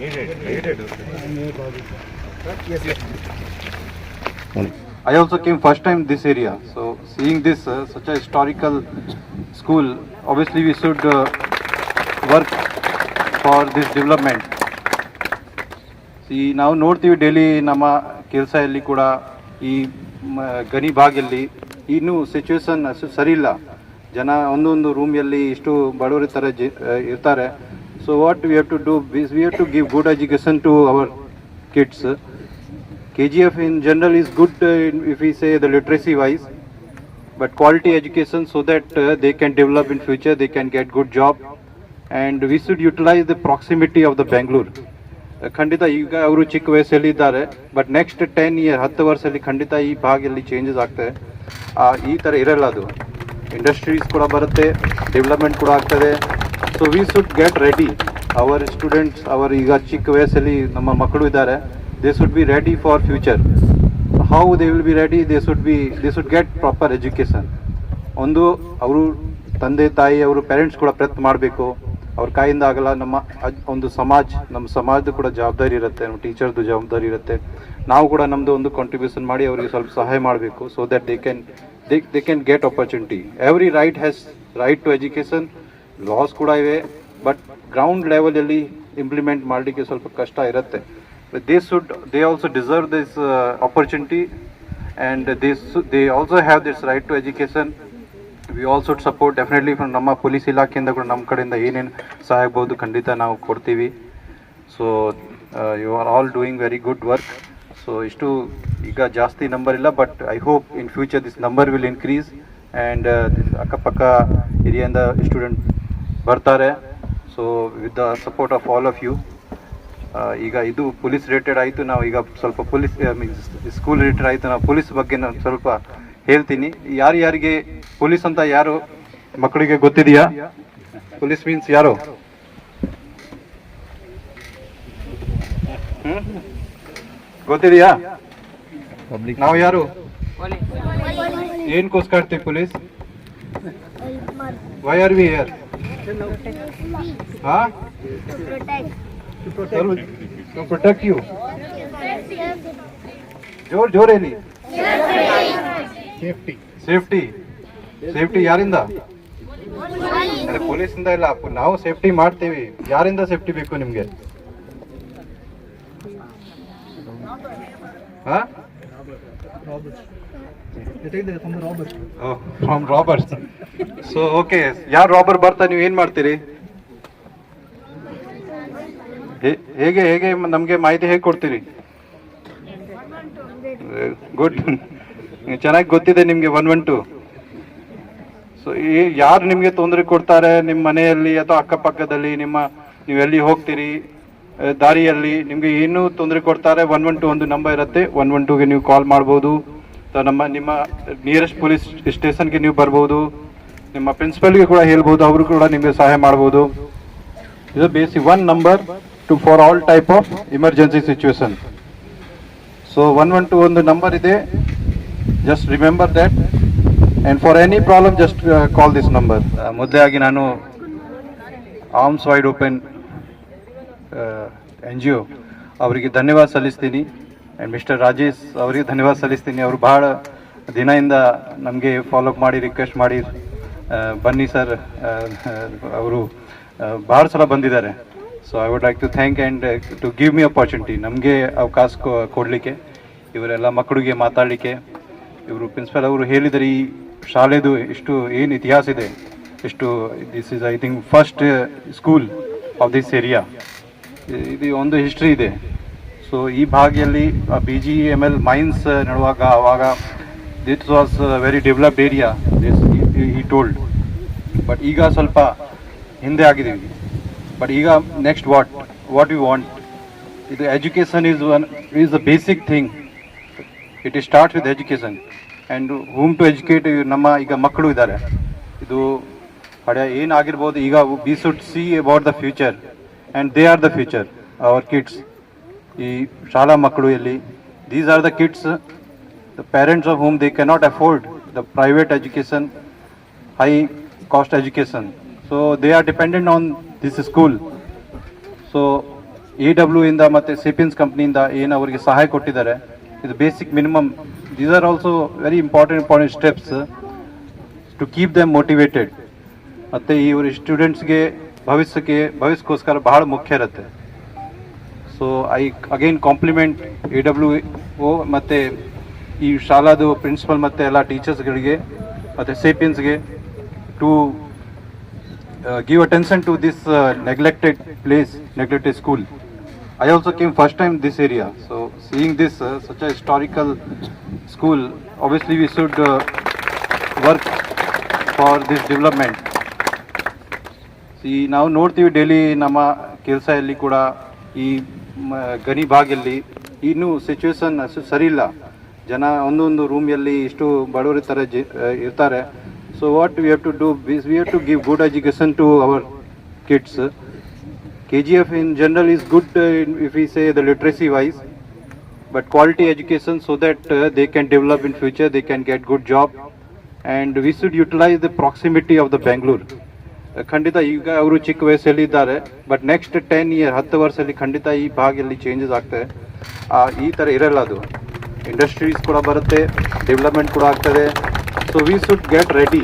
I also came first time this area, so seeing this such a historical school, obviously we should work for this development. See, ನಾವು ನೋಡ್ತೀವಿ daily ನಮ್ಮ ಕೆಲಸ ಎಲ್ಲಿ ಕೂಡ ಈ ಗಣಿ ಭಾಗದಲ್ಲಿ ಇನ್ನೂ ಸಿಚುವೇಶನ್ ಅಷ್ಟು ಸರಿ ಇಲ್ಲ. ಜನ ಒಂದೊಂದು ರೂಮಲ್ಲಿ ಇಷ್ಟು ಬಡವರ ಥರ ಇರ್ತಾರೆ. So what we have to do, we have to give good education to our kids. KGF in general is good if we say the literacy wise, but quality education so that they can develop in future, they can get good job, and we should utilize the proximity of the Bangalore. ಖಂಡಿತ ಈಗ ಅವರು ಚಿಕ್ಕ ವಯಸ್ಸಲ್ಲಿ ಇದ್ದಾರೆ, but next 10 ವರ್ಷದಲ್ಲಿ ಖಂಡಿತ ಈ ಭಾಗದಲ್ಲಿ ಚೇಂಜಸ್ ಆಗ್ತದೆ. ಈ ಥರ ಇರಲ್ಲ, ಅದು ಇಂಡಸ್ಟ್ರೀಸ್ ಕೂಡ ಬರುತ್ತೆ, ಡೆವಲಪ್ಮೆಂಟ್ ಕೂಡ ಆಗ್ತದೆ. So we should get ready hour students. ಅವರು ಈಗ ಚಿಕ್ಕ ವಯಸ್ಸಲ್ಲಿ ನಮ್ಮ ಮಕ್ಕಳು ಇದ್ದಾರೆ, they should be ready for future. How they will be ready, they should get proper education. ಒಂದು ಅವರು ತಂದೆ ತಾಯಿ ಅವರು ಪೇರೆಂಟ್ಸ್ ಕೂಡ ಪ್ರಯತ್ನ ಮಾಡಬೇಕು, ಅವ್ರ ಕೈಯಿಂದ ಆಗಲ್ಲ. ನಮ್ಮ ಒಂದು ನಮ್ಮ ಸಮಾಜದ ಕೂಡ ಜವಾಬ್ದಾರಿ ಇರುತ್ತೆ, ನಮ್ಮ ಟೀಚರ್ದು ಜವಾಬ್ದಾರಿ ಇರುತ್ತೆ. ನಾವು ಕೂಡ ನಮ್ಮದು ಒಂದು ಕಾಂಟ್ರಿಬ್ಯೂಷನ್ ಮಾಡಿ ಅವರಿಗೆ ಸ್ವಲ್ಪ ಸಹಾಯ ಮಾಡಬೇಕು, so that they can get opportunity. Every right to education laws ಕೂಡ ಇವೆ, ಬಟ್ ಗ್ರೌಂಡ್ ಲೆವೆಲಲ್ಲಿ ಇಂಪ್ಲಿಮೆಂಟ್ ಮಾಡಲಿಕ್ಕೆ ಸ್ವಲ್ಪ ಕಷ್ಟ ಇರುತ್ತೆ. they also deserve this opportunity, and they also have this right to education. We also support definitely from ನಮ್ಮ police ಇಲಾಖೆಯಿಂದ ಕೂಡ ನಮ್ಮ ಕಡೆಯಿಂದ ಏನೇನು ಸಹಾಯ ಆಗ್ಬೋದು ಖಂಡಿತ ನಾವು ಕೊಡ್ತೀವಿ. So you are all doing very good work. So ಇಷ್ಟು ಈಗ ಜಾಸ್ತಿ ನಂಬರ್ ಇಲ್ಲ, but I hope in future this number will increase, and ಅಕ್ಕಪಕ್ಕ ಏರಿಯಾಯಿಂದ ಸ್ಟೂಡೆಂಟ್ ಬರ್ತಾರೆ. So with the support of all of you. ಈಗ ಇದು ಪೊಲೀಸ್ ರಿಲೇಟೆಡ್ ಆಯಿತು. ನಾವು ಈಗ ಸ್ವಲ್ಪ ಪೊಲೀಸ್ ಸ್ಕೂಲ್ ರಿಲೇಟೆಡ್ ಆಯಿತು. ನಾವು ಪೊಲೀಸ್ ಬಗ್ಗೆ ನಾನು ಸ್ವಲ್ಪ ಹೇಳ್ತೀನಿ. ಯಾರಿಗೆ ಪೊಲೀಸ್ ಅಂತ ಯಾರು ಮಕ್ಕಳಿಗೆ ಗೊತ್ತಿದೆಯಾ? ಪೊಲೀಸ್ ಮೀನ್ಸ್ ಯಾರು? ಗೊತ್ತಿದೆಯಾ? ನಾವು ಯಾರು? ಏನಕ್ಕೋಸ್ಕರ ಇರ್ತೀವಿ police? Why are we hear? To protect you. जोर ಹೇಳಿ. ಸೇಫ್ಟಿ ಯಾರಿಂದ? ಪೊಲೀಸಿಂದ ಇಲ್ಲ, ನಾವು ಸೇಫ್ಟಿ ಮಾಡ್ತೀವಿ. ಯಾರಿಂದ ಸೇಫ್ಟಿ ಬೇಕು ನಿಮ್ಗೆ? From robbers. ಸೊ ಓಕೆ, ಯಾರು ರಾಬರ್ ಬರ್ತಾ ನೀವು ಏನ್ ಮಾಡ್ತೀರಿ? ಹೇಗೆ ನಮಗೆ ಮಾಹಿತಿ ಹೇಗೆ ಕೊಡ್ತೀರಿ? ಗುಡ್, ಚೆನ್ನಾಗಿ ಗೊತ್ತಿದೆ ನಿಮಗೆ 112. ಸೊ ಯಾರು ನಿಮಗೆ ತೊಂದರೆ ಕೊಡ್ತಾರೆ ನಿಮ್ಮ ಮನೆಯಲ್ಲಿ ಅಥವಾ ಅಕ್ಕಪಕ್ಕದಲ್ಲಿ, ನೀವು ಎಲ್ಲಿ ಹೋಗ್ತೀರಿ ದಾರಿಯಲ್ಲಿ ನಿಮಗೆ ಏನೂ ತೊಂದರೆ ಕೊಡ್ತಾರೆ, 112 ಒಂದು ನಂಬರ್ ಇರುತ್ತೆ. 112ಗೆ ನೀವು ಕಾಲ್ ಮಾಡ್ಬೋದು, ನಿಮ್ಮ ನಿಯರೆಸ್ಟ್ ಪೊಲೀಸ್ ಸ್ಟೇಷನ್ಗೆ ನೀವು ಬರ್ಬೋದು, ನಿಮ್ಮ ಪ್ರಿನ್ಸಿಪಲ್ಗೆ ಕೂಡ ಹೇಳ್ಬೋದು, ಅವರು ಕೂಡ ನಿಮಗೆ ಸಹಾಯ ಮಾಡ್ಬೋದು. ಇದು basic one number for all type of emergency situation. So 112 ಒಂದು ನಂಬರ್ ಇದೆ, just remember that, and for any problem just call this number. ಮೊದಲಾಗಿ ನಾನು ಆರ್ಮ್ಸ್ ವೈಡ್ ಓಪನ್ NGO ಅವರಿಗೆ ಧನ್ಯವಾದ ಸಲ್ಲಿಸ್ತೀನಿ, ಆ್ಯಂಡ್ ಮಿಸ್ಟರ್ ರಾಜೇಶ್ ಅವರಿಗೆ ಧನ್ಯವಾದ ಸಲ್ಲಿಸ್ತೀನಿ. ಅವರು ಬಹಳ ದಿನದಿಂದ ನಮಗೆ ಫಾಲೋಅಪ್ ಮಾಡಿ ರಿಕ್ವೆಸ್ಟ್ ಮಾಡಿ ಬನ್ನಿ ಸರ್, ಅವರು ಭಾಳ ಸಲ ಬಂದಿದ್ದಾರೆ. So I would like to thank and to give me opportunity, ನಮಗೆ ಅವಕಾಶ ಕೊಡಲಿಕ್ಕೆ, ಇವರೆಲ್ಲ ಮಕ್ಕಳಿಗೆ ಮಾತಾಡಲಿಕ್ಕೆ. ಇವರು ಪ್ರಿನ್ಸಿಪಲ್ ಅವರು ಹೇಳಿದರೆ ಈ ಶಾಲೆದು ಇಷ್ಟು ಏನು ಇತಿಹಾಸ ಇದೆ, this is I think first school of this area. ಇದು ಒಂದು ಹಿಸ್ಟ್ರಿ ಇದೆ. ಸೊ ಈ ಭಾಗದಲ್ಲಿ BGML ಮೈನ್ಸ್ ನಡುವಾಗ ಆವಾಗ this was very developed area, ಈ ಟೋಲ್ಡ್. ಬಟ್ ಈಗ ಸ್ವಲ್ಪ ಹಿಂದೆ ಆಗಿದ್ದೀವಿ. ಬಟ್ ಈಗ ನೆಕ್ಸ್ಟ್ ವಾಟ್ ಯು ವಾಂಟ್, ಇದು education is the basic thing. It is start with education and whom to educate. ನಮ್ಮ ಈಗ ಮಕ್ಕಳು ಇದ್ದಾರೆ, ಇದು ಹಳೆ ಏನಾಗಿರ್ಬೋದು, ಈಗ we should see about the future, and they are the future, our kids. ಈ ಶಾಲಾ ಮಕ್ಕಳು ಎಲ್ಲಿ, these are the kids, the parents of whom they cannot afford the private education, high cost education. So they are dependent on this school. So AW ಇಂದ ಮತ್ತು sapiens ಕಂಪ್ನಿಯಿಂದ ಏನು ಅವರಿಗೆ ಸಹಾಯ ಕೊಟ್ಟಿದ್ದಾರೆ, ಇದು basic minimum. These are also very important steps to keep them motivated. ಮತ್ತು ಇವರು ಸ್ಟೂಡೆಂಟ್ಸ್ಗೆ ಭವಿಷ್ಯಕ್ಕೋಸ್ಕರ ಬಹಳ ಮುಖ್ಯ ಇರುತ್ತೆ. So I again compliment AWO ಮತ್ತು ಈ ಶಾಲಾದು ಪ್ರಿನ್ಸಿಪಲ್ ಮತ್ತು ಎಲ್ಲ ಟೀಚರ್ಸ್ಗಳಿಗೆ ಮತ್ತು ಸೇಪಿಯನ್ಸ್ಗೆ to give attention to this neglected school. I also came first time this area, so seeing this such a historical school, obviously we should work for this development. See, ನಾವು ನೋಡ್ತೀವಿ ಡೈಲಿ ನಮ್ಮ ಕೆಲಸದಲ್ಲಿ ಕೂಡ ಈ ಗಣಿ ಭಾಗದಲ್ಲಿ ಇನ್ನೂ ಸಿಚುವೇಶನ್ ಅಷ್ಟು ಸರಿ ಇಲ್ಲ. ಜನ ಒಂದೊಂದು ರೂಮಲ್ಲಿ ಇಷ್ಟು ಬಡವರು ಇರ್ತಾರೆ. So what we have to do is we have to give good education to our kids. KGF in general is good if we say the literacy wise, but quality education so that they can develop in future, they can get good job, and we should utilize the proximity of the Bangalore. ಖಂಡಿತ ಈಗ ಅವರು ಚಿಕ್ಕ ವಯಸ್ಸಲ್ಲಿ ಇದ್ದಾರೆ, but next 10 ವರ್ಷದಲ್ಲಿ ಖಂಡಿತ ಈ ಭಾಗದಲ್ಲಿ ಚೇಂಜಸ್ ಆಗ್ತದೆ. ಈ ಥರ ಇರಲ್ಲ, ಅದು ಇಂಡಸ್ಟ್ರೀಸ್ ಕೂಡ ಬರುತ್ತೆ, ಡೆವಲಪ್ಮೆಂಟ್ ಕೂಡ ಆಗ್ತದೆ. So we should get ready.